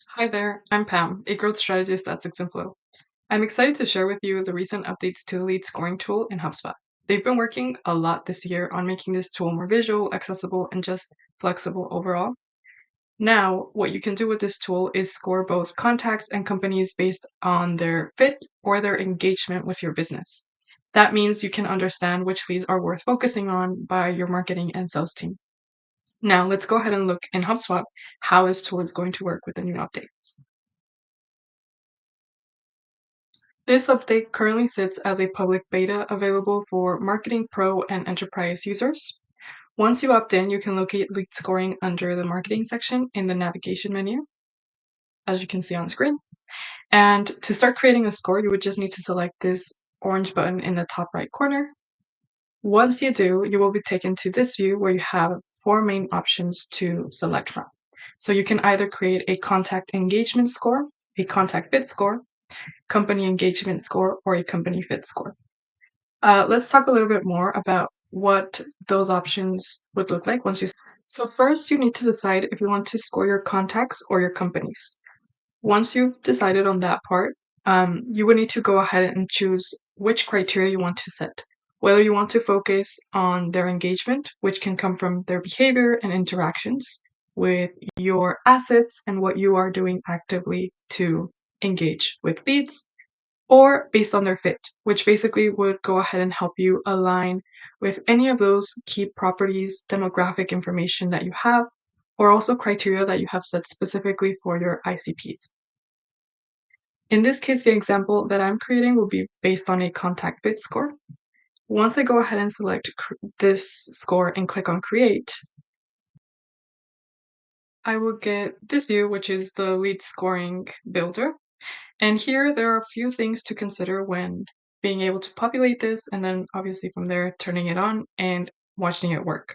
Hi there, I'm Pam, a growth strategist at Six and Flow. I'm excited to share with you the recent updates to the lead scoring tool in HubSpot. They've been working a lot this year on making this tool more visual, accessible, and just flexible overall. Now, what you can do with this tool is score both contacts and companies based on their fit or their engagement with your business. That means you can understand which leads are worth focusing on by your marketing and sales team. Now, let's go ahead and look in HubSpot how this tool is going to work with the new updates. This update currently sits as a public beta available for Marketing Pro and Enterprise users. Once you opt in, you can locate lead scoring under the marketing section in the navigation menu, as you can see on screen. And to start creating a score, you would just need to select this orange button in the top right corner. Once you do, you will be taken to this view where you have four main options to select from. So you can either create a contact engagement score, a contact fit score, company engagement score, or a company fit score. Let's talk a little bit more about what those options would look like once you. So first, you need to decide if you want to score your contacts or your companies. Once you've decided on that part, you would need to go ahead and choose which criteria you want to set. Whether you want to focus on their engagement, which can come from their behavior and interactions with your assets and what you are doing actively to engage with leads, or based on their fit, which basically would go ahead and help you align with any of those key properties, demographic information that you have, or also criteria that you have set specifically for your ICPs. In this case, the example that I'm creating will be based on a contact fit score. Once I go ahead and select this score and click on create, I will get this view, which is the lead scoring builder. And here there are a few things to consider when being able to populate this, and then obviously from there turning it on and watching it work.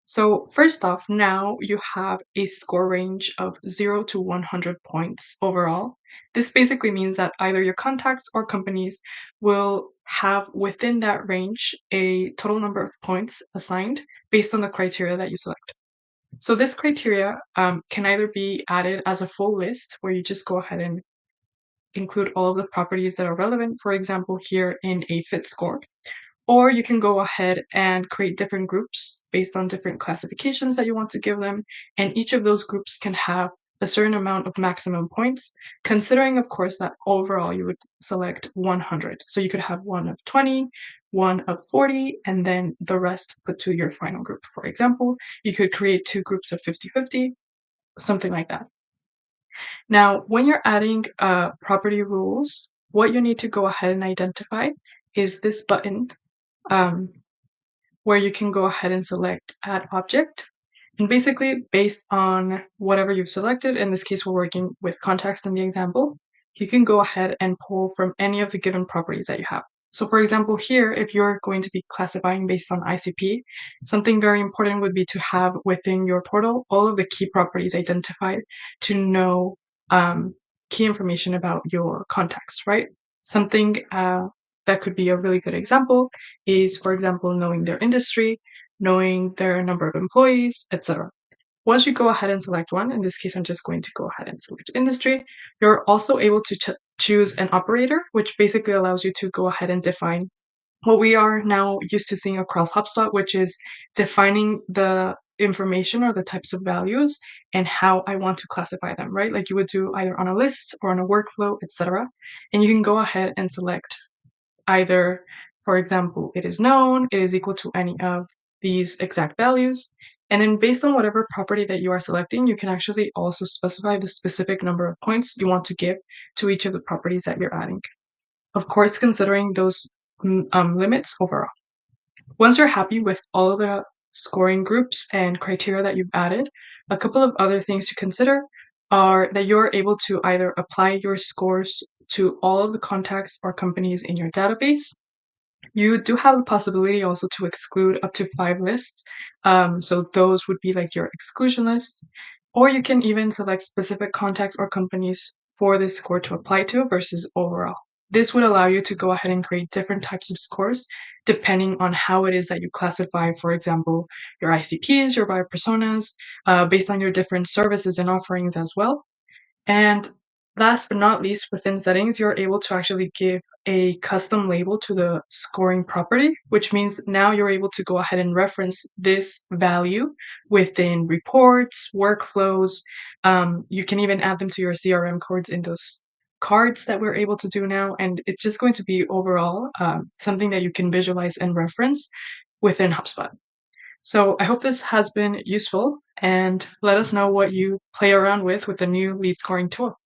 So first off, now you have a score range of 0 to 100 points overall. This basically means that either your contacts or companies will have within that range a total number of points assigned based on the criteria that you select. So this criteria can either be added as a full list where you just go ahead and include all of the properties that are relevant, for example, here in a fit score. Or you can go ahead and create different groups based on different classifications that you want to give them. And each of those groups can have a certain amount of maximum points, considering, of course, that overall you would select 100. So you could have one of 20, one of 40, and then the rest put to your final group. For example, you could create two groups of 50-50, something like that. Now, when you're adding property rules, what you need to go ahead and identify is this button um, where you can go ahead and select Add Object. And basically, based on whatever you've selected, in this case, we're working with context in the example, you can go ahead and pull from any of the given properties that you have. So for example, here, if you're going to be classifying based on ICP, something very important would be to have within your portal all of the key properties identified to know key information about your contacts, right? Something that could be a really good example is, for example, knowing their industry, knowing their number of employees, etc. Once you go ahead and select one, in this case, I'm just going to go ahead and select industry, you're also able to choose an operator, which basically allows you to go ahead and define what we are now used to seeing across HubSpot, which is defining the information or the types of values and how I want to classify them, right? Like you would do either on a list or on a workflow, etc. And you can go ahead and select either, for example, it is known, it is equal to any of these exact values. And then based on whatever property that you are selecting, you can actually also specify the specific number of points you want to give to each of the properties that you're adding. Of course, considering those limits overall. Once you're happy with all of the scoring groups and criteria that you've added, a couple of other things to consider are that you're able to either apply your scores to all of the contacts or companies in your database. You do have the possibility also to exclude up to 5 lists. So those would be like your exclusion lists. Or you can even select specific contacts or companies for this score to apply to versus overall. This would allow you to go ahead and create different types of scores depending on how it is that you classify, for example, your ICPs, your buyer personas, based on your different services and offerings as well. And last but not least, within settings, you're able to actually give a custom label to the scoring property, which means now you're able to go ahead and reference this value within reports, workflows. You can even add them to your CRM cards in those cards that we're able to do now. And it's just going to be overall something that you can visualize and reference within HubSpot. So I hope this has been useful and let us know what you play around with the new lead scoring tool.